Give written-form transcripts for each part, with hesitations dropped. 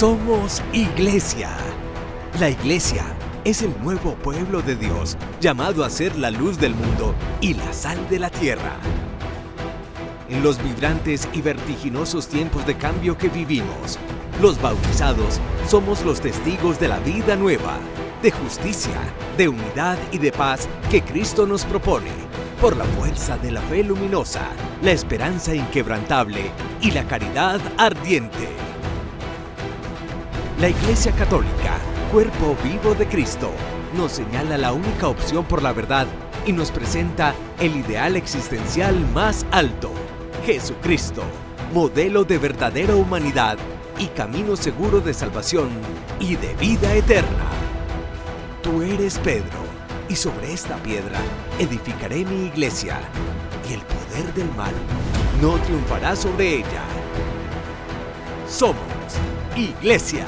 Somos Iglesia. La Iglesia es el nuevo pueblo de Dios, llamado a ser la luz del mundo y la sal de la tierra. En los vibrantes y vertiginosos tiempos de cambio que vivimos, los bautizados somos los testigos de la vida nueva, de justicia, de unidad y de paz que Cristo nos propone, por la fuerza de la fe luminosa, la esperanza inquebrantable y la caridad ardiente. La Iglesia Católica, cuerpo vivo de Cristo, nos señala la única opción por la verdad y nos presenta el ideal existencial más alto: Jesucristo, modelo de verdadera humanidad y camino seguro de salvación y de vida eterna. Tú eres Pedro, y sobre esta piedra edificaré mi iglesia, y el poder del mal no triunfará sobre ella. Somos Iglesia.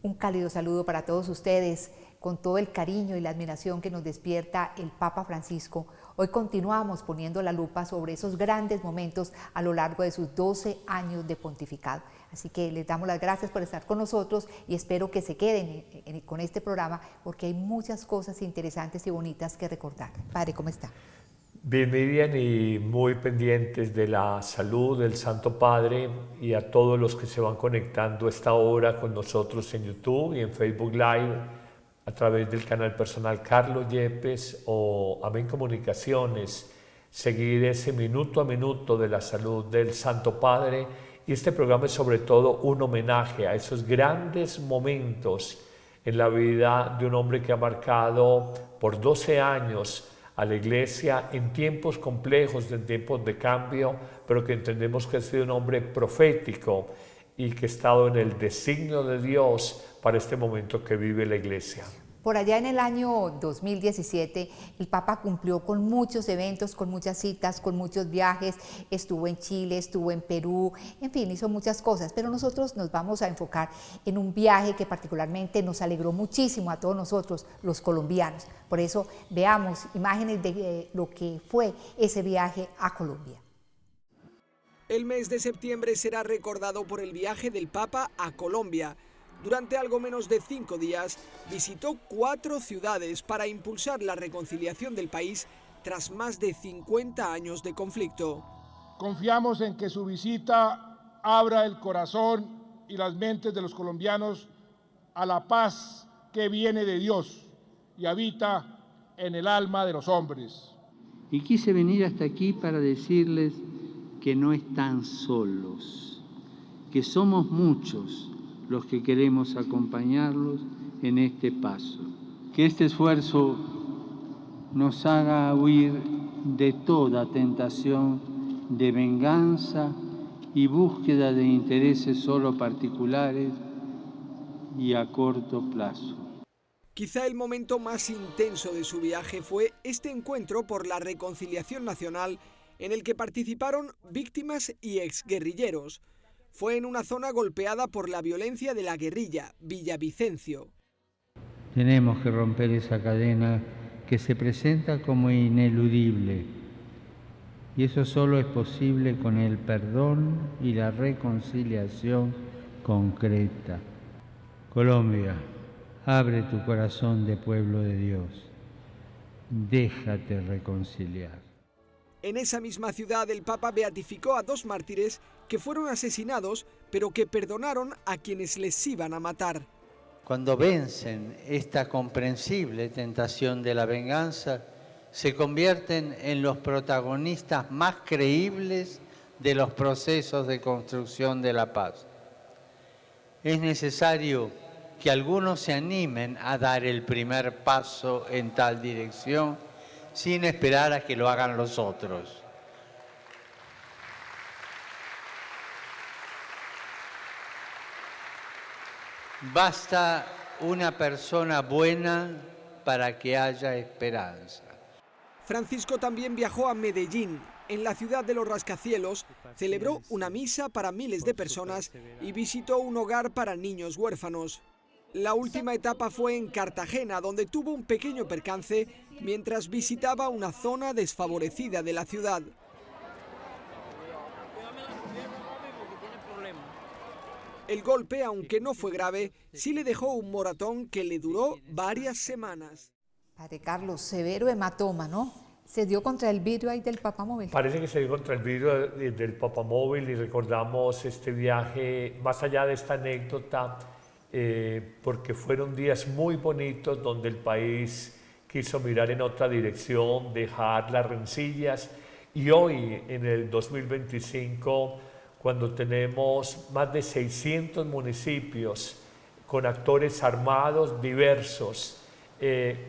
Un cálido saludo para todos ustedes, con todo el cariño y la admiración que nos despierta el Papa Francisco. Hoy continuamos poniendo la lupa sobre esos grandes momentos a lo largo de sus 12 años de pontificado. Así que les damos las gracias por estar con nosotros y espero que se queden con este programa porque hay muchas cosas interesantes y bonitas que recordar. Padre, ¿cómo está? Bien, Miriam, y muy pendientes de la salud del Santo Padre, y a todos los que se van conectando a esta hora con nosotros en YouTube y en Facebook Live a través del canal personal Carlos Yepes o Amén Comunicaciones, seguir ese minuto a minuto de la salud del Santo Padre. Y este programa es sobre todo un homenaje a esos grandes momentos en la vida de un hombre que ha marcado por 12 años a la Iglesia en tiempos complejos, en tiempos de cambio, pero que entendemos que ha sido un hombre profético y que ha estado en el designio de Dios para este momento que vive la Iglesia. Por allá en el año 2017, el Papa cumplió con muchos eventos, con muchas citas, con muchos viajes. Estuvo en Chile, estuvo en Perú, en fin, hizo muchas cosas. Pero nosotros nos vamos a enfocar en un viaje que particularmente nos alegró muchísimo a todos nosotros, los colombianos. Por eso veamos imágenes de lo que fue ese viaje a Colombia. El mes de septiembre será recordado por el viaje del Papa a Colombia. Durante algo menos de 5 días, visitó 4 ciudades para impulsar la reconciliación del país tras más de 50 años de conflicto. Confiamos en que su visita abra el corazón y las mentes de los colombianos a la paz que viene de Dios y habita en el alma de los hombres. Y quise venir hasta aquí para decirles que no están solos, que somos muchos los que queremos acompañarlos en este paso. Que este esfuerzo nos haga huir de toda tentación de venganza y búsqueda de intereses solo particulares y a corto plazo. Quizá el momento más intenso de su viaje fue este encuentro por la reconciliación nacional en el que participaron víctimas y exguerrilleros. Fue en una zona golpeada por la violencia de la guerrilla, Villavicencio. Tenemos que romper esa cadena que se presenta como ineludible, y eso solo es posible con el perdón y la reconciliación concreta. Colombia, abre tu corazón de pueblo de Dios, déjate reconciliar. En esa misma ciudad, el Papa beatificó a 2 mártires que fueron asesinados, pero que perdonaron a quienes les iban a matar. Cuando vencen esta comprensible tentación de la venganza, se convierten en los protagonistas más creíbles de los procesos de construcción de la paz. Es necesario que algunos se animen a dar el primer paso en tal dirección, sin esperar a que lo hagan los otros. Basta una persona buena para que haya esperanza. Francisco también viajó a Medellín. En la ciudad de los rascacielos, celebró una misa para miles de personas y visitó un hogar para niños huérfanos. La última etapa fue en Cartagena, donde tuvo un pequeño percance mientras visitaba una zona desfavorecida de la ciudad. El golpe, aunque no fue grave, sí le dejó un moratón que le duró varias semanas. Padre Carlos, severo hematoma, ¿no? ¿Se dio contra el vidrio ahí del papamóvil? Parece que se dio contra el vidrio del papamóvil y recordamos este viaje, más allá de esta anécdota, porque fueron días muy bonitos donde el país quiso mirar en otra dirección, dejar las rencillas, y hoy, en el 2025, cuando tenemos más de 600 municipios con actores armados diversos,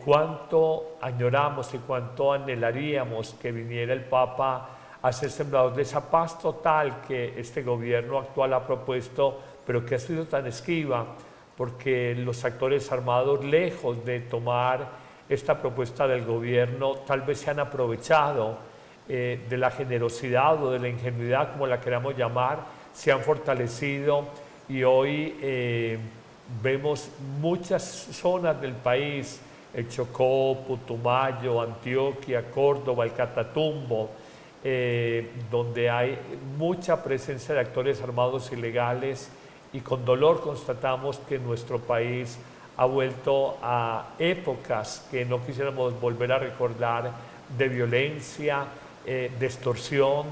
cuánto añoramos y cuánto anhelaríamos que viniera el Papa a ser sembrador de esa paz total que este gobierno actual ha propuesto, pero que ha sido tan esquiva, porque los actores armados, lejos de tomar esta propuesta del gobierno, tal vez se han aprovechado de la generosidad o de la ingenuidad, como la queramos llamar, se han fortalecido, y hoy vemos muchas zonas del país, el Chocó, Putumayo, Antioquia, Córdoba, el Catatumbo, donde hay mucha presencia de actores armados ilegales, y con dolor constatamos que nuestro país ha vuelto a épocas que no quisiéramos volver a recordar, de violencia, de extorsión,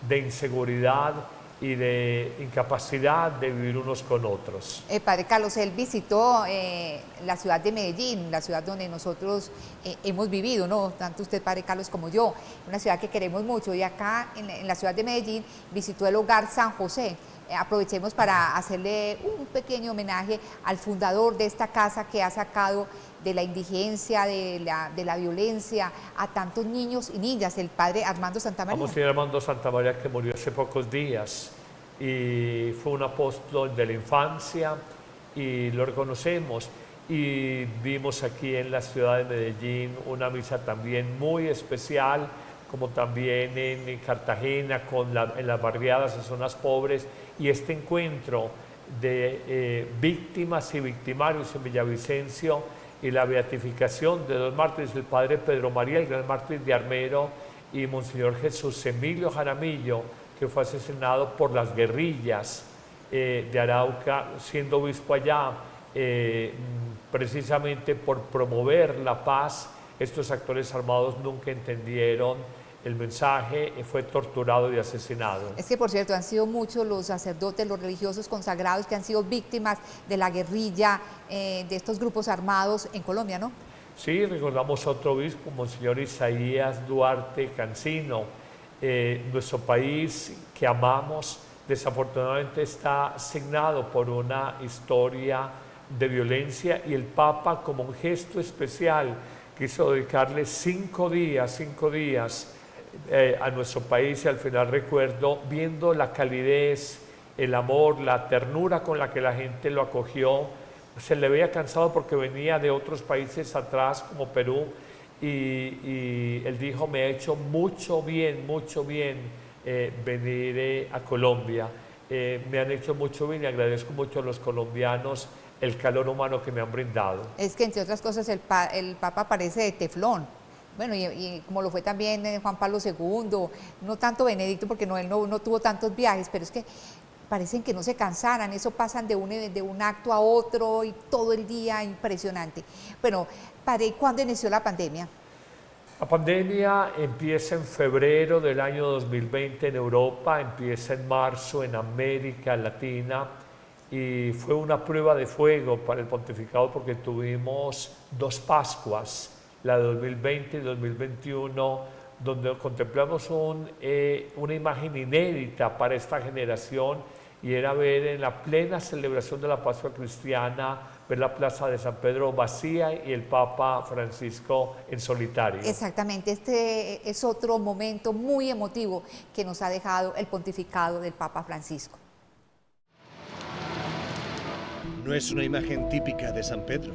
de inseguridad y de incapacidad de vivir unos con otros. Padre Carlos, él visitó la ciudad de Medellín, la ciudad donde nosotros hemos vivido, ¿no? Tanto usted, Padre Carlos, como yo, una ciudad que queremos mucho, y acá en la ciudad de Medellín visitó el Hogar San José. Aprovechemos para hacerle un pequeño homenaje al fundador de esta casa, que ha sacado de la indigencia, de la violencia a tantos niños y niñas, el padre Armando Santamaría. Monseñor Armando Santamaría, que murió hace pocos días, y fue un apóstol de la infancia, y lo reconocemos. Y vimos aquí en la ciudad de Medellín una misa también muy especial, como también en Cartagena, en las barriadas, en zonas pobres, y este encuentro de víctimas y victimarios en Villavicencio, y la beatificación de dos mártires, el padre Pedro María, el gran mártir de Armero, y Monseñor Jesús Emilio Jaramillo, que fue asesinado por las guerrillas de Arauca, siendo obispo allá, precisamente por promover la paz. Estos actores armados nunca entendieron el mensaje, fue torturado y asesinado. Es que, por cierto, han sido muchos los sacerdotes, los religiosos consagrados que han sido víctimas de la guerrilla, de estos grupos armados en Colombia, ¿no? Sí, recordamos otro obispo, Monseñor Isaías Duarte Cancino. Nuestro país que amamos, desafortunadamente está signado por una historia de violencia, y el Papa, como un gesto especial, quiso dedicarle 5 días a nuestro país, y al final recuerdo, viendo la calidez, el amor, la ternura con la que la gente lo acogió. Se le veía cansado porque venía de otros países atrás, como Perú, y él dijo: me ha hecho mucho bien venir a Colombia. Me han hecho mucho bien, y agradezco mucho a los colombianos el calor humano que me han brindado. Es que, entre otras cosas, el Papa parece de teflón. Bueno, y como lo fue también Juan Pablo II, no tanto Benedicto, porque él no tuvo tantos viajes, pero es que parecen que no se cansaran, eso pasan de un acto a otro, y todo el día, impresionante. Bueno, padre, ¿cuándo inició la pandemia? La pandemia empieza en febrero del año 2020 en Europa, empieza en marzo en América Latina, y fue una prueba de fuego para el pontificado, porque tuvimos 2 Pascuas, la de 2020 y 2021, donde contemplamos una imagen inédita para esta generación, y era ver en la plena celebración de la Pascua cristiana, ver la plaza de San Pedro vacía y el Papa Francisco en solitario. Exactamente, este es otro momento muy emotivo que nos ha dejado el pontificado del Papa Francisco. No es una imagen típica de San Pedro.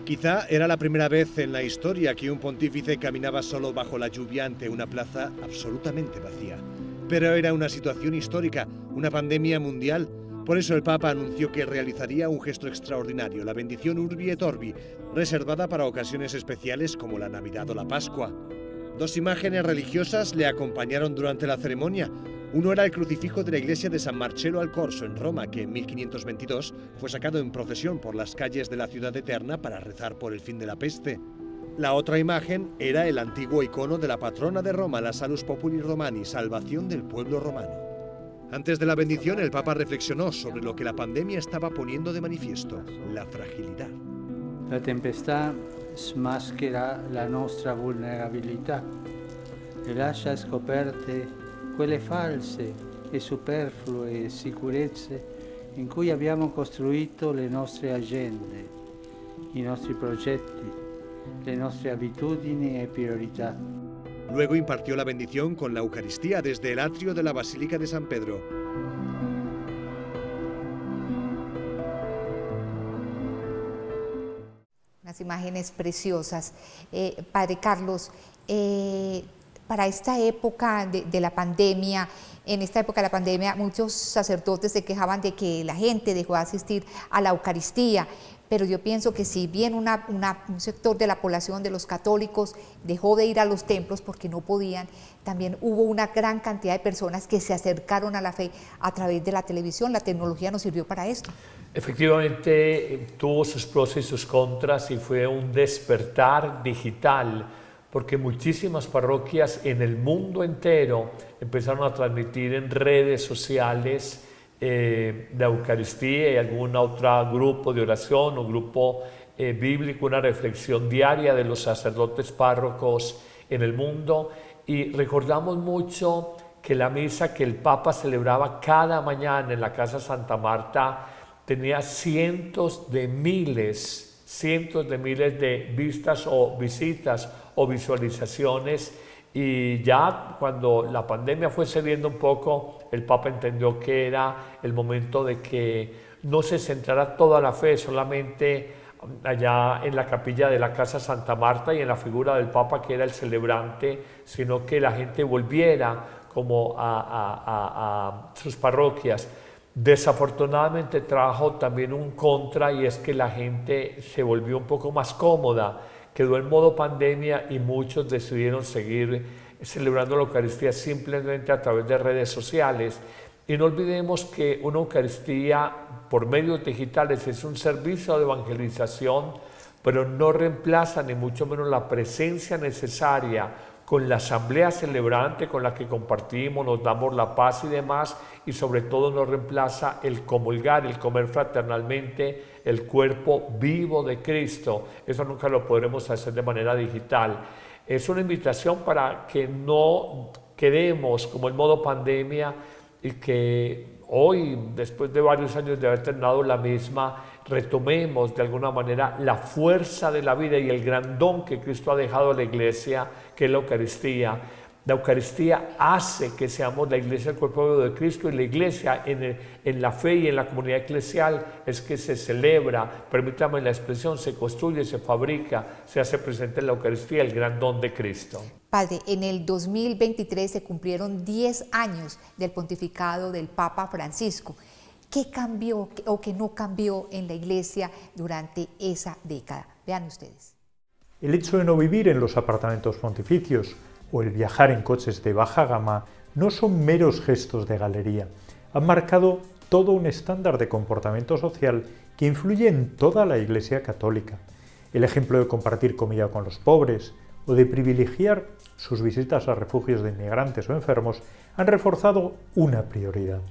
Quizá era la primera vez en la historia que un pontífice caminaba solo bajo la lluvia ante una plaza absolutamente vacía. Pero era una situación histórica, una pandemia mundial. Por eso el Papa anunció que realizaría un gesto extraordinario, la bendición Urbi et Orbi, reservada para ocasiones especiales como la Navidad o la Pascua. 2 imágenes religiosas le acompañaron durante la ceremonia. Uno era el crucifijo de la iglesia de San Marcello al Corso en Roma, que en 1522 fue sacado en procesión por las calles de la ciudad eterna para rezar por el fin de la peste. La otra imagen era el antiguo icono de la patrona de Roma, la Salus Populi Romani, salvación del pueblo romano. Antes de la bendición, el Papa reflexionó sobre lo que la pandemia estaba poniendo de manifiesto, la fragilidad. La tempestà smaschera la nostra vulnerabilità e lascia scoperte quelle false e superflue sicurezze in cui abbiamo costruito le nostre agende, i nostri progetti, le nostre abitudini e priorità. Luego impartió la bendición con la Eucaristía desde el atrio de la Basílica de San Pedro. Unas imágenes preciosas. Padre Carlos, para esta época de la pandemia, en esta época de la pandemia, muchos sacerdotes se quejaban de que la gente dejó de asistir a la Eucaristía, pero yo pienso que si bien un sector de la población de los católicos dejó de ir a los templos porque no podían, también hubo una gran cantidad de personas que se acercaron a la fe a través de la televisión. La tecnología nos sirvió para esto. Efectivamente, tuvo sus pros y sus contras y fue un despertar digital, porque muchísimas parroquias en el mundo entero empezaron a transmitir en redes sociales la Eucaristía y algún otro grupo de oración o grupo bíblico, una reflexión diaria de los sacerdotes párrocos en el mundo. Y recordamos mucho que la misa que el Papa celebraba cada mañana en la Casa Santa Marta tenía cientos de miles de vistas o visitas o visualizaciones. Y ya cuando la pandemia fue cediendo un poco, el Papa entendió que era el momento de que no se centrara toda la fe solamente allá en la capilla de la Casa Santa Marta y en la figura del Papa, que era el celebrante, sino que la gente volviera como a sus parroquias. Desafortunadamente trajo también un contra, y es que la gente se volvió un poco más cómoda, quedó en modo pandemia y muchos decidieron seguir celebrando la Eucaristía simplemente a través de redes sociales. Y no olvidemos que una Eucaristía por medios digitales es un servicio de evangelización, pero no reemplaza ni mucho menos la presencia necesaria con la asamblea celebrante con la que compartimos, nos damos la paz y demás, y sobre todo no reemplaza el comulgar, el comer fraternalmente el cuerpo vivo de Cristo. Eso nunca lo podremos hacer de manera digital. Es una invitación para que no quedemos como en modo pandemia y que hoy, después de varios años de haber terminado la misma, retomemos de alguna manera la fuerza de la vida y el gran don que Cristo ha dejado a la Iglesia, que es la Eucaristía. La Eucaristía hace que seamos la Iglesia, el cuerpo vivo de Cristo, y la Iglesia en la fe y en la comunidad eclesial es que se celebra, permítame la expresión, se construye, se fabrica, se hace presente en la Eucaristía el gran don de Cristo. Padre, en el 2023 se cumplieron 10 años del pontificado del Papa Francisco. ¿Qué cambió o qué no cambió en la Iglesia durante esa década? Vean ustedes. El hecho de no vivir en los apartamentos pontificios o el viajar en coches de baja gama no son meros gestos de galería. Han marcado todo un estándar de comportamiento social que influye en toda la Iglesia católica. El ejemplo de compartir comida con los pobres o de privilegiar sus visitas a refugios de inmigrantes o enfermos han reforzado una prioridad.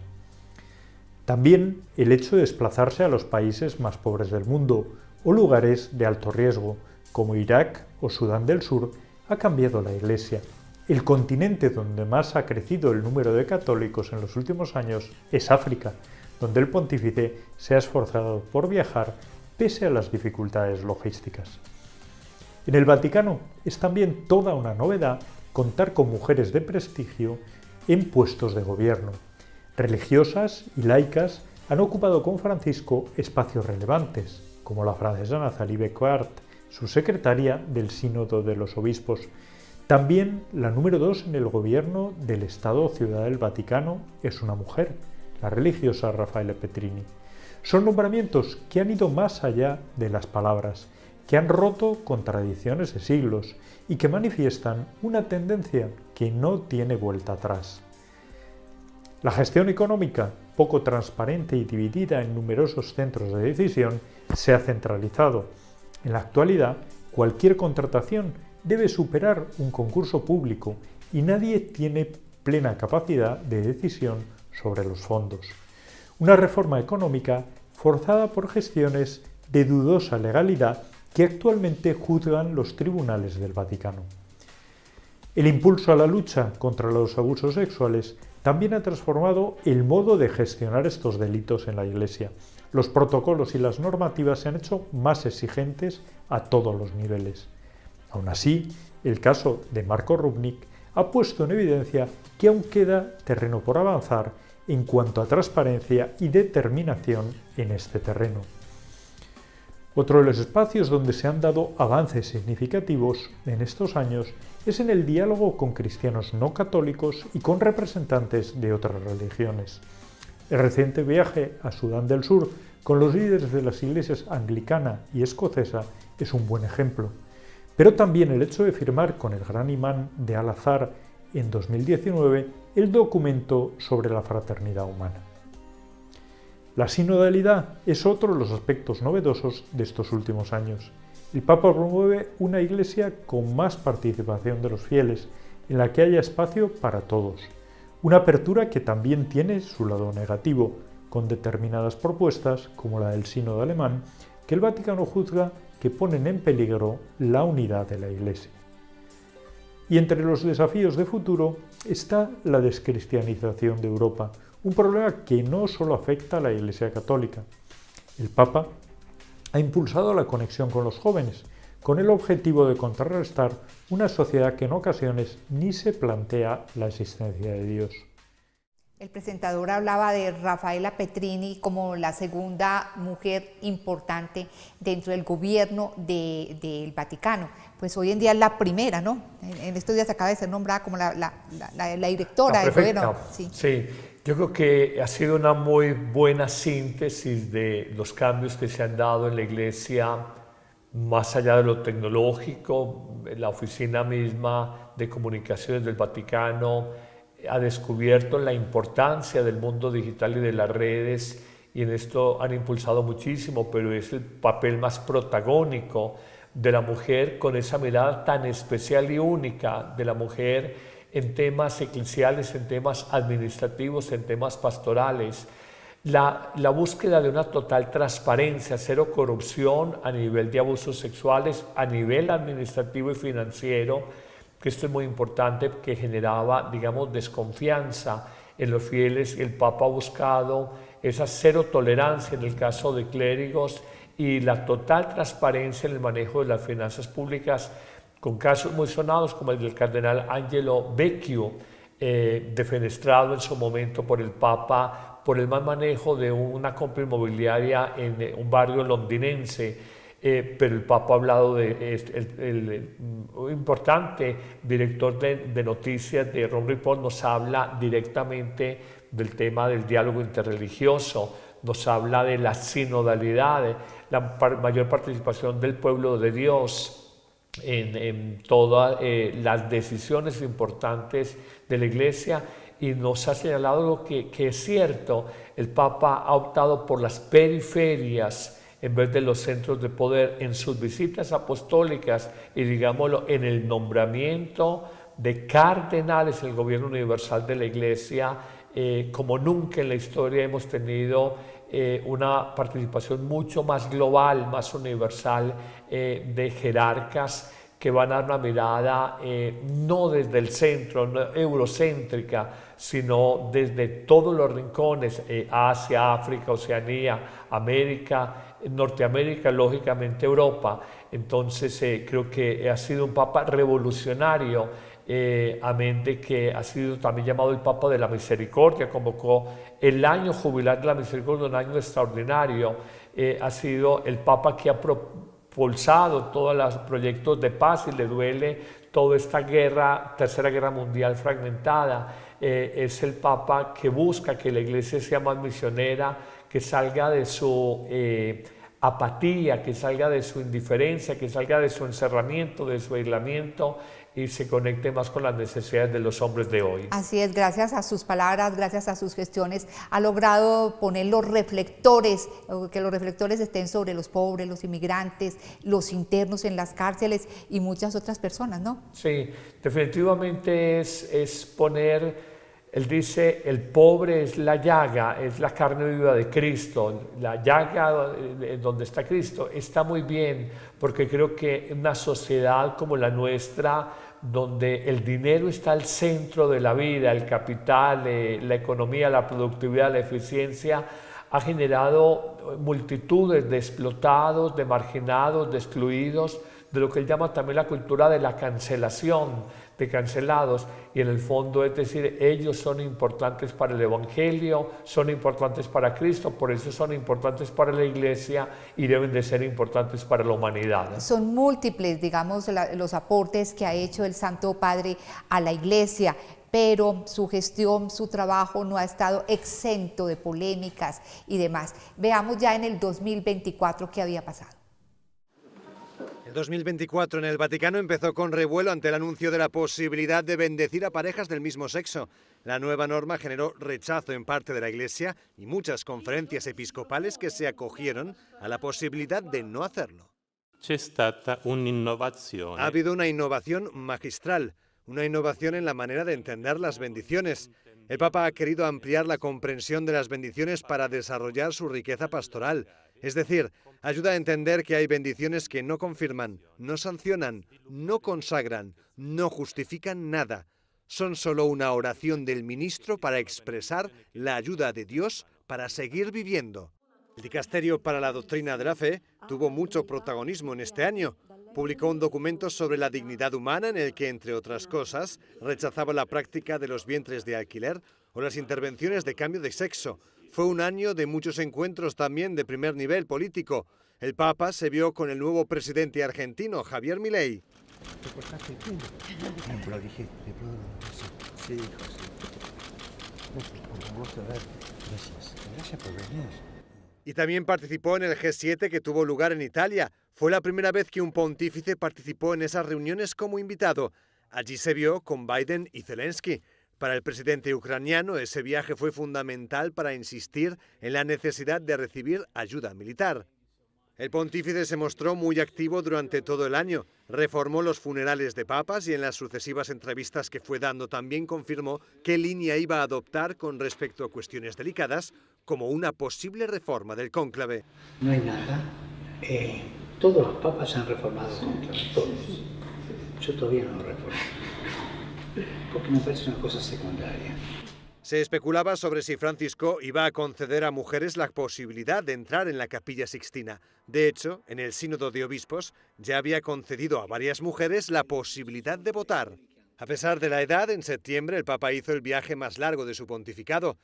También el hecho de desplazarse a los países más pobres del mundo o lugares de alto riesgo, como Irak o Sudán del Sur, ha cambiado la Iglesia. El continente donde más ha crecido el número de católicos en los últimos años es África, donde el pontífice se ha esforzado por viajar pese a las dificultades logísticas. En el Vaticano es también toda una novedad contar con mujeres de prestigio en puestos de gobierno. Religiosas y laicas han ocupado con Francisco espacios relevantes, como la francesa Nathalie Becquart, su secretaria del Sínodo de los Obispos. También la número 2 en el gobierno del Estado Ciudad del Vaticano es una mujer, la religiosa Raffaella Petrini. Son nombramientos que han ido más allá de las palabras, que han roto con tradiciones de siglos y que manifiestan una tendencia que no tiene vuelta atrás. La gestión económica, poco transparente y dividida en numerosos centros de decisión, se ha centralizado. En la actualidad, cualquier contratación debe superar un concurso público y nadie tiene plena capacidad de decisión sobre los fondos. Una reforma económica forzada por gestiones de dudosa legalidad que actualmente juzgan los tribunales del Vaticano. El impulso a la lucha contra los abusos sexuales también ha transformado el modo de gestionar estos delitos en la Iglesia. Los protocolos y las normativas se han hecho más exigentes a todos los niveles. Aún así, el caso de Marko Rupnik ha puesto en evidencia que aún queda terreno por avanzar en cuanto a transparencia y determinación en este terreno. Otro de los espacios donde se han dado avances significativos en estos años es en el diálogo con cristianos no católicos y con representantes de otras religiones. El reciente viaje a Sudán del Sur con los líderes de las iglesias anglicana y escocesa es un buen ejemplo, pero también el hecho de firmar con el gran imán de Al-Azhar en 2019 el documento sobre la fraternidad humana. La sinodalidad es otro de los aspectos novedosos de estos últimos años. El Papa promueve una iglesia con más participación de los fieles, en la que haya espacio para todos. Una apertura que también tiene su lado negativo, con determinadas propuestas, como la del sínodo alemán, que el Vaticano juzga que ponen en peligro la unidad de la Iglesia. Y entre los desafíos de futuro está la descristianización de Europa, un problema que no solo afecta a la Iglesia Católica. El Papa ha impulsado la conexión con los jóvenes, con el objetivo de contrarrestar una sociedad que en ocasiones ni se plantea la existencia de Dios. El presentador hablaba de Raffaella Petrini como la segunda mujer importante dentro del gobierno del Vaticano. Pues hoy en día es la primera, ¿no? En estos días acaba de ser nombrada como la directora del gobierno. Sí, yo creo que ha sido una muy buena síntesis de los cambios que se han dado en la Iglesia, más allá de lo tecnológico. La oficina misma de comunicaciones del Vaticano ha descubierto la importancia del mundo digital y de las redes, y en esto han impulsado muchísimo, pero es el papel más protagónico de la mujer, con esa mirada tan especial y única de la mujer en temas eclesiales, en temas administrativos, en temas pastorales. La búsqueda de una total transparencia, cero corrupción a nivel de abusos sexuales, a nivel administrativo y financiero, que esto es muy importante, que generaba, digamos, desconfianza en los fieles. El Papa ha buscado esa cero tolerancia en el caso de clérigos y la total transparencia en el manejo de las finanzas públicas, con casos muy sonados como el del cardenal Angelo Becciu, defenestrado en su momento por el Papa por el mal manejo de una compra inmobiliaria en un barrio londinense. Pero el Papa ha hablado de el importante director de noticias de Rome Report, nos habla directamente del tema del diálogo interreligioso, nos habla de la sinodalidad, la mayor participación del pueblo de Dios en todas las decisiones importantes de la Iglesia, y nos ha señalado lo que es cierto. El Papa ha optado por las periferias en vez de los centros de poder en sus visitas apostólicas y, digámoslo, en el nombramiento de cardenales en el gobierno universal de la Iglesia. Como nunca en la historia hemos tenido una participación mucho más global, más universal de jerarcas que van a dar una mirada no desde el centro, no eurocéntrica, sino desde todos los rincones, Asia, África, Oceanía, América, Norteamérica, lógicamente Europa. Entonces creo que ha sido un Papa revolucionario, amén de que ha sido también llamado el Papa de la Misericordia, convocó el año jubilar de la Misericordia, un año extraordinario. Ha sido el Papa que ha propulsado todos los proyectos de paz, y le duele toda esta guerra, tercera guerra mundial fragmentada. Es el Papa que busca que la Iglesia sea más misionera, que salga de su apatía, que salga de su indiferencia, que salga de su encerramiento, de su aislamiento y se conecte más con las necesidades de los hombres de hoy. Así es, gracias a sus palabras, gracias a sus gestiones, ha logrado poner los reflectores, que los reflectores estén sobre los pobres, los inmigrantes, los internos en las cárceles y muchas otras personas, ¿no? Sí, definitivamente es poner, él dice, el pobre es la llaga, es la carne viva de Cristo, la llaga donde está Cristo. Está muy bien, porque creo que una sociedad como la nuestra, donde el dinero está al centro de la vida, el capital, la economía, la productividad, la eficiencia, ha generado multitudes de explotados, de marginados, de excluidos, de lo que él llama también la cultura de la cancelación, de cancelados, y en el fondo es decir, ellos son importantes para el Evangelio, son importantes para Cristo, por eso son importantes para la Iglesia y deben de ser importantes para la humanidad. Son múltiples, digamos, los aportes que ha hecho el Santo Padre a la Iglesia, pero su gestión, su trabajo no ha estado exento de polémicas y demás. Veamos ya en el 2024 qué había pasado. El 2024 en el Vaticano empezó con revuelo ante el anuncio de la posibilidad de bendecir a parejas del mismo sexo. La nueva norma generó rechazo en parte de la Iglesia y muchas conferencias episcopales que se acogieron a la posibilidad de no hacerlo. Ha habido una innovación magistral, una innovación en la manera de entender las bendiciones. El Papa ha querido ampliar la comprensión de las bendiciones para desarrollar su riqueza pastoral. Es decir, ayuda a entender que hay bendiciones que no confirman, no sancionan, no consagran, no justifican nada. Son solo una oración del ministro para expresar la ayuda de Dios para seguir viviendo. El Dicasterio para la Doctrina de la Fe tuvo mucho protagonismo en este año. Publicó un documento sobre la dignidad humana en el que, entre otras cosas, rechazaba la práctica de los vientres de alquiler o las intervenciones de cambio de sexo. Fue un año de muchos encuentros también de primer nivel político. El Papa se vio con el nuevo presidente argentino, Javier Milei. Y también participó en el G7 que tuvo lugar en Italia. Fue la primera vez que un pontífice participó en esas reuniones como invitado. Allí se vio con Biden y Zelensky. Para el presidente ucraniano, ese viaje fue fundamental para insistir en la necesidad de recibir ayuda militar. El pontífice se mostró muy activo durante todo el año, reformó los funerales de papas y en las sucesivas entrevistas que fue dando también confirmó qué línea iba a adoptar con respecto a cuestiones delicadas, como una posible reforma del cónclave. No hay nada. Todos los papas han reformado el cónclave, todos. Yo todavía no lo reformo, porque me parece una cosa secundaria. Se especulaba sobre si Francisco iba a conceder a mujeres la posibilidad de entrar en la Capilla Sixtina. De hecho, en el Sínodo de Obispos ya había concedido a varias mujeres la posibilidad de votar. A pesar de la edad, en septiembre el Papa hizo el viaje más largo de su pontificado.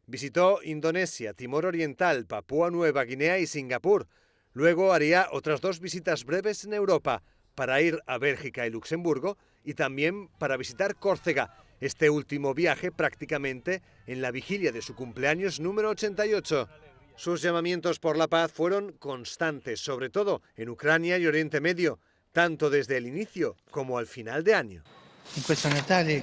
Visitó Indonesia, Timor Oriental, Papúa Nueva Guinea y Singapur. Luego haría otras 2 visitas breves en Europa, para ir a Bélgica y Luxemburgo y también para visitar Córcega, este último viaje prácticamente en la vigilia de su cumpleaños número 88. Sus llamamientos por la paz fueron constantes, sobre todo en Ucrania y Oriente Medio, tanto desde el inicio como al final de año. In questo Natale,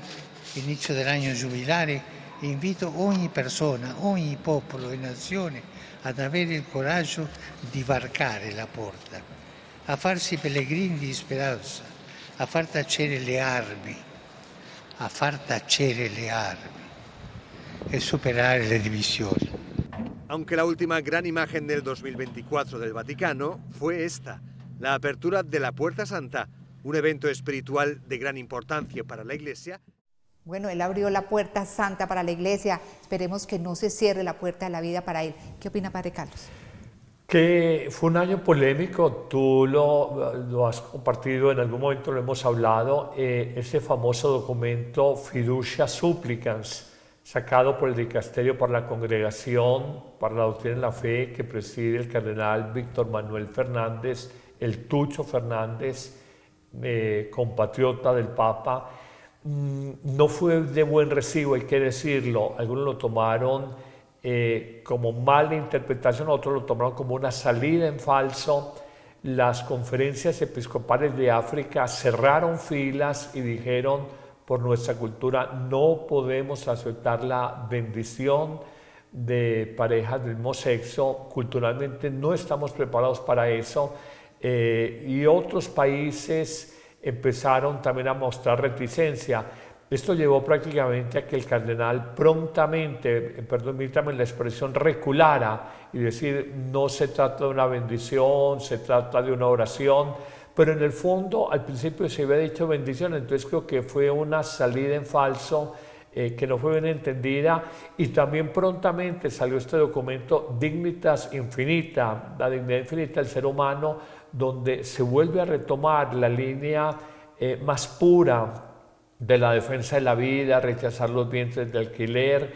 inizio dell'anno giubilare, invito ogni persona, ogni popolo e nazione ad avere il coraggio di varcare la porta, a farsi pellegrini di speranza, a far tacere le armi, e superare le divisioni. Aunque la última gran imagen del 2024 del Vaticano fue esta, la apertura de la Puerta Santa, un evento espiritual de gran importancia para la Iglesia. Bueno, él abrió la puerta santa para la Iglesia. Esperemos que no se cierre la puerta de la vida para él. ¿Qué opina, Padre Carlos? Que fue un año polémico, tú lo has compartido, en algún momento lo hemos hablado, ese famoso documento Fiducia Supplicans, sacado por el Dicasterio para la Congregación para la Doctrina de la Fe, que preside el cardenal Víctor Manuel Fernández, el Tucho Fernández, compatriota del Papa, no fue de buen recibo, hay que decirlo. Algunos lo tomaron como mala interpretación, otros lo tomaron como una salida en falso. Las conferencias episcopales de África cerraron filas y dijeron: por nuestra cultura no podemos aceptar la bendición de parejas del mismo sexo, culturalmente no estamos preparados para eso, y otros países empezaron también a mostrar reticencia. Esto llevó prácticamente a que el cardenal prontamente, permítame la expresión, reculara y decir: no se trata de una bendición, se trata de una oración, pero en el fondo al principio se había dicho bendición, entonces creo que fue una salida en falso que no fue bien entendida, y también prontamente salió este documento Dignitas Infinita, la dignidad infinita del ser humano, donde se vuelve a retomar la línea más pura de la defensa de la vida, rechazar los vientres de alquiler,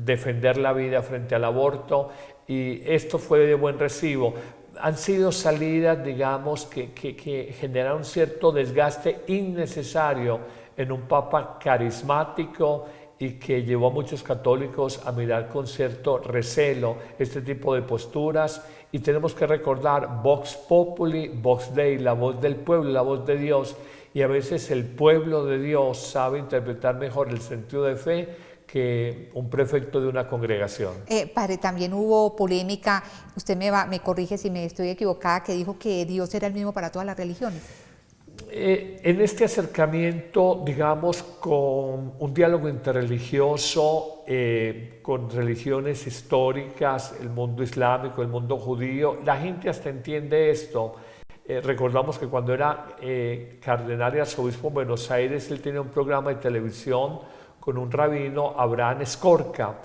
defender la vida frente al aborto, y esto fue de buen recibo. Han sido salidas, digamos, que generaron cierto desgaste innecesario en un papa carismático y que llevó a muchos católicos a mirar con cierto recelo este tipo de posturas. Y tenemos que recordar Vox Populi, Vox Dei, la voz del pueblo, la voz de Dios, y a veces el pueblo de Dios sabe interpretar mejor el sentido de fe que un prefecto de una congregación. Padre, también hubo polémica, usted me corrige si me estoy equivocada, que dijo que Dios era el mismo para todas las religiones. En este acercamiento, digamos, con un diálogo interreligioso, con religiones históricas, el mundo islámico, el mundo judío, la gente hasta entiende esto. Recordamos que cuando era cardenal y arzobispo en Buenos Aires, él tenía un programa de televisión con un rabino, Abraham Escorca,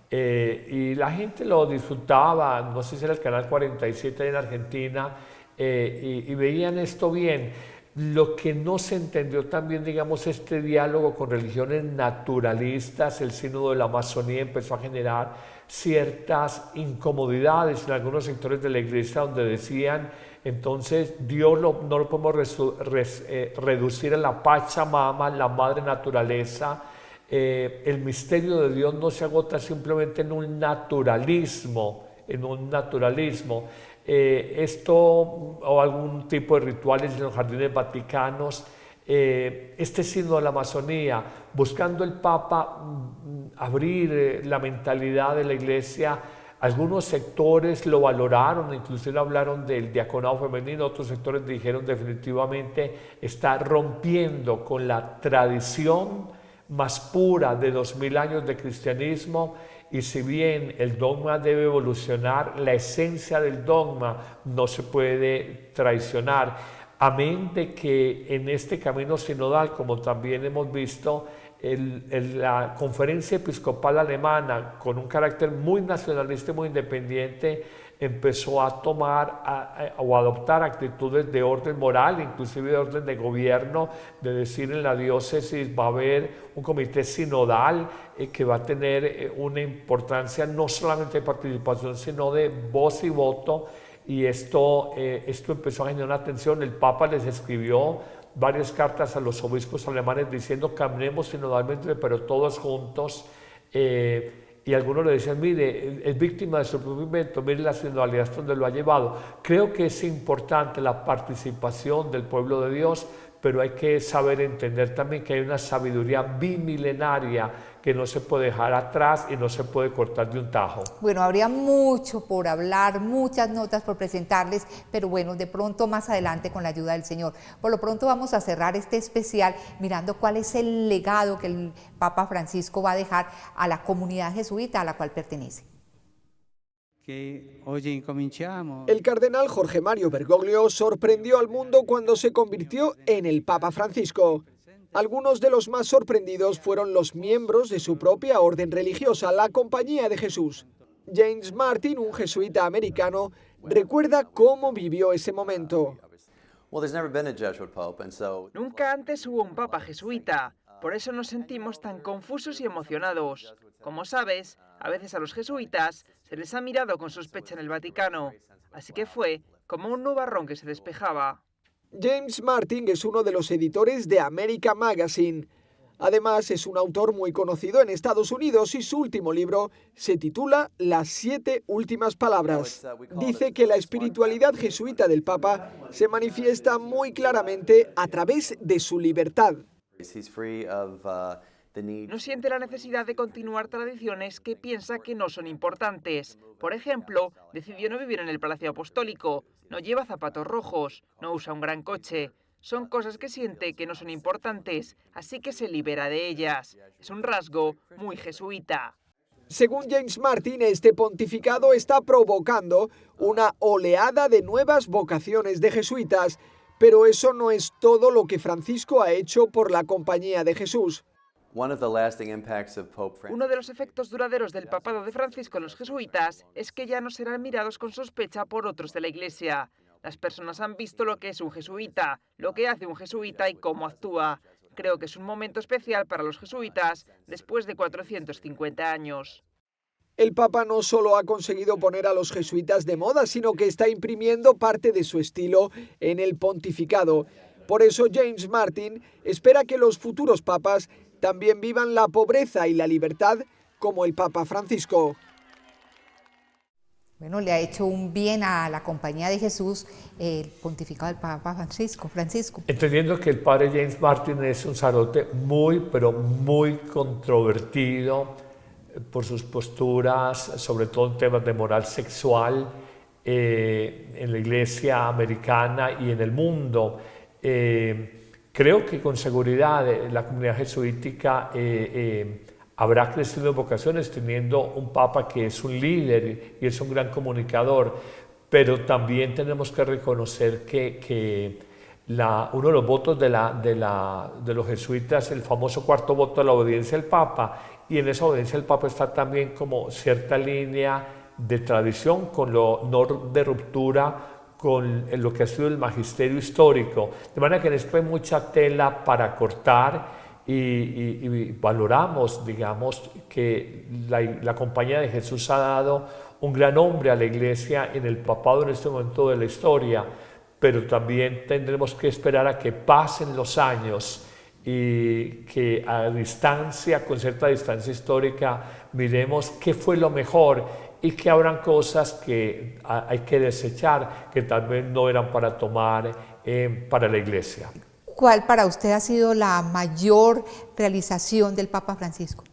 y la gente lo disfrutaba, no sé si era el canal 47 en Argentina, y veían esto bien. Lo que no se entendió también, digamos, este diálogo con religiones naturalistas, el sínodo de la Amazonía empezó a generar ciertas incomodidades en algunos sectores de la iglesia, donde decían: entonces Dios no lo podemos reducir a la Pachamama, la madre naturaleza. El misterio de Dios no se agota simplemente en un naturalismo, esto o algún tipo de rituales en los jardines vaticanos. Este sínodo de la Amazonía, buscando el Papa abrir la mentalidad de la Iglesia, algunos sectores lo valoraron, inclusive hablaron del diaconado femenino, otros sectores dijeron definitivamente está rompiendo con la tradición más pura de 2000 años de cristianismo. Y si bien el dogma debe evolucionar, la esencia del dogma no se puede traicionar. Amén de que en este camino sinodal, como también hemos visto, la conferencia episcopal alemana, con un carácter muy nacionalista y muy independiente, empezó a tomar o adoptar actitudes de orden moral, inclusive de orden de gobierno, de decir: en la diócesis va a haber un comité sinodal que va a tener una importancia no solamente de participación, sino de voz y voto. Y esto empezó a generar una atención. El Papa les escribió varias cartas a los obispos alemanes diciendo: caminemos sinodalmente, pero todos juntos. Y algunos le decían: mire, es víctima de su propio invento, mire la sinodalidad donde lo ha llevado. Creo que es importante la participación del pueblo de Dios, pero hay que saber entender también que hay una sabiduría bimilenaria que no se puede dejar atrás y no se puede cortar de un tajo. Bueno, habría mucho por hablar, muchas notas por presentarles, pero bueno, de pronto más adelante con la ayuda del Señor. Por lo pronto vamos a cerrar este especial mirando cuál es el legado que el Papa Francisco va a dejar a la comunidad jesuita a la cual pertenece. El cardenal Jorge Mario Bergoglio sorprendió al mundo cuando se convirtió en el Papa Francisco. Algunos de los más sorprendidos fueron los miembros de su propia orden religiosa, la Compañía de Jesús. James Martin, un jesuita americano, recuerda cómo vivió ese momento. Nunca antes hubo un papa jesuita, por eso nos sentimos tan confusos y emocionados. Como sabes, a veces a los jesuitas se les ha mirado con sospecha en el Vaticano, así que fue como un nubarrón que se despejaba. James Martin es uno de los editores de America Magazine. Además, es un autor muy conocido en Estados Unidos y su último libro se titula Las 7 últimas palabras. Dice que la espiritualidad jesuita del Papa se manifiesta muy claramente a través de su libertad. No siente la necesidad de continuar tradiciones que piensa que no son importantes. Por ejemplo, decidió no vivir en el Palacio Apostólico, no lleva zapatos rojos, no usa un gran coche. Son cosas que siente que no son importantes, así que se libera de ellas. Es un rasgo muy jesuita. Según James Martin, este pontificado está provocando una oleada de nuevas vocaciones de jesuitas, pero eso no es todo lo que Francisco ha hecho por la Compañía de Jesús. Uno de los efectos duraderos del papado de Francisco en los jesuitas es que ya no serán mirados con sospecha por otros de la Iglesia. Las personas han visto lo que es un jesuita, lo que hace un jesuita y cómo actúa. Creo que es un momento especial para los jesuitas después de 450 años. El Papa no solo ha conseguido poner a los jesuitas de moda, sino que está imprimiendo parte de su estilo en el pontificado. Por eso James Martin espera que los futuros papas también vivan la pobreza y la libertad como el Papa Francisco. Bueno, le ha hecho un bien a la Compañía de Jesús el pontificado del Papa Francisco. Entendiendo que el padre James Martin es un sacerdote muy, pero muy controvertido por sus posturas, sobre todo en temas de moral sexual, en la iglesia americana y en el mundo. Creo que con seguridad la comunidad jesuítica habrá crecido en vocaciones teniendo un papa que es un líder y es un gran comunicador, pero también tenemos que reconocer que uno de los votos de los jesuitas, el famoso cuarto voto de la obediencia al Papa, y en esa obediencia al Papa está también como cierta línea de tradición con lo no de ruptura con lo que ha sido el magisterio histórico, de manera que en esto hay mucha tela para cortar. Y valoramos, digamos, que la Compañía de Jesús ha dado un gran nombre a la Iglesia en el papado en este momento de la historia, pero también tendremos que esperar a que pasen los años y que a distancia, con cierta distancia histórica, miremos qué fue lo mejor y que habrán cosas que hay que desechar, que tal vez no eran para tomar para la Iglesia. ¿Cuál para usted ha sido la mayor realización del Papa Francisco?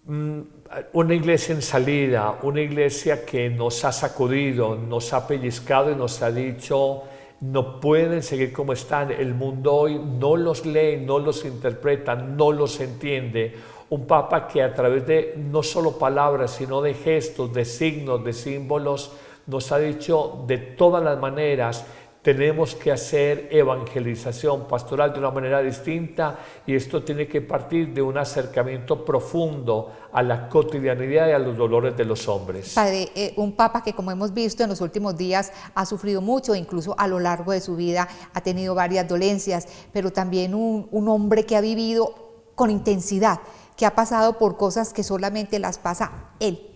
Una iglesia en salida, una iglesia que nos ha sacudido, nos ha pellizcado y nos ha dicho: no pueden seguir como están, el mundo hoy no los lee, no los interpreta, no los entiende. Un Papa que a través de no solo palabras, sino de gestos, de signos, de símbolos, nos ha dicho de todas las maneras: tenemos que hacer evangelización pastoral de una manera distinta, y esto tiene que partir de un acercamiento profundo a la cotidianidad y a los dolores de los hombres. Padre, un Papa que, como hemos visto en los últimos días, ha sufrido mucho, incluso a lo largo de su vida ha tenido varias dolencias, pero también un hombre que ha vivido con intensidad, que ha pasado por cosas que solamente las pasa él.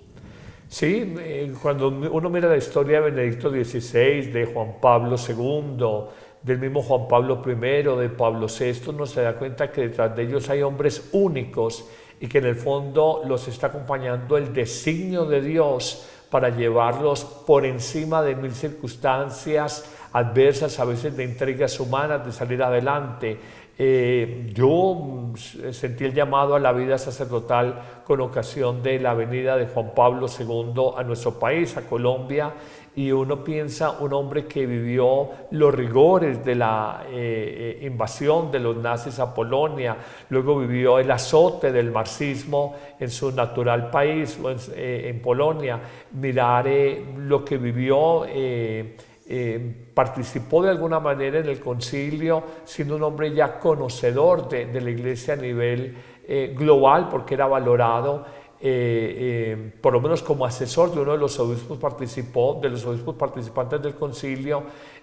Sí, cuando uno mira la historia de Benedicto XVI, de Juan Pablo II, del mismo Juan Pablo I, de Pablo VI, uno se da cuenta que detrás de ellos hay hombres únicos y que en el fondo los está acompañando el designio de Dios para llevarlos por encima de mil circunstancias adversas, a veces de intrigas humanas, de salir adelante. Yo sentí el llamado a la vida sacerdotal con ocasión de la venida de Juan Pablo II a nuestro país, a Colombia, y uno piensa, un hombre que vivió los rigores de la invasión de los nazis a Polonia, luego vivió el azote del marxismo en su natural país, en Polonia, mirar lo que vivió. Participó de alguna manera en el concilio, siendo un hombre ya conocedor de la iglesia a nivel global, porque era valorado, por lo menos como asesor de uno de los obispos, de los obispos participantes del concilio,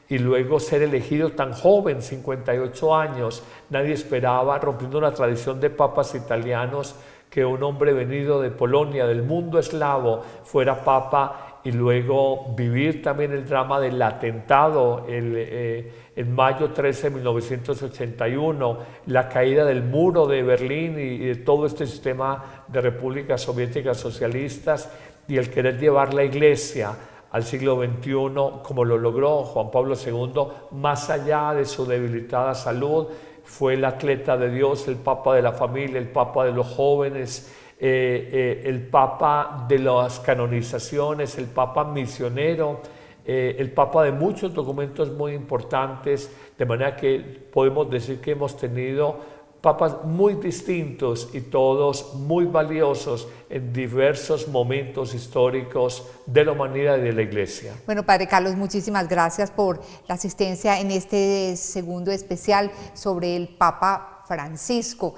y luego ser elegido tan joven, 58 años. Nadie esperaba, rompiendo una tradición de papas italianos, que un hombre venido de Polonia, del mundo eslavo, fuera papa y luego vivir también el drama del atentado en mayo 13 de 1981, la caída del muro de Berlín y de todo este sistema de repúblicas soviéticas socialistas, y el querer llevar la Iglesia al siglo XXI como lo logró Juan Pablo II, más allá de su debilitada salud. Fue el atleta de Dios, el papa de la familia, el papa de los jóvenes, el papa de las canonizaciones, el papa misionero, el papa de muchos documentos muy importantes, de manera que podemos decir que hemos tenido papas muy distintos y todos muy valiosos en diversos momentos históricos de la humanidad y de la Iglesia. Bueno, Padre Carlos, muchísimas gracias por la asistencia en este segundo especial sobre el Papa Francisco.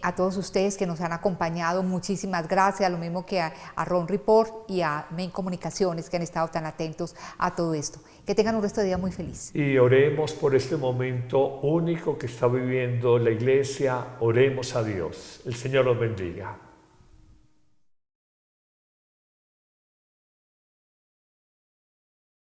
A todos ustedes que nos han acompañado, muchísimas gracias, lo mismo que a Ron Report y a Main Comunicaciones, que han estado tan atentos a todo esto. Que tengan un resto de día muy feliz. Y oremos por este momento único que está viviendo la Iglesia, oremos a Dios. El Señor los bendiga.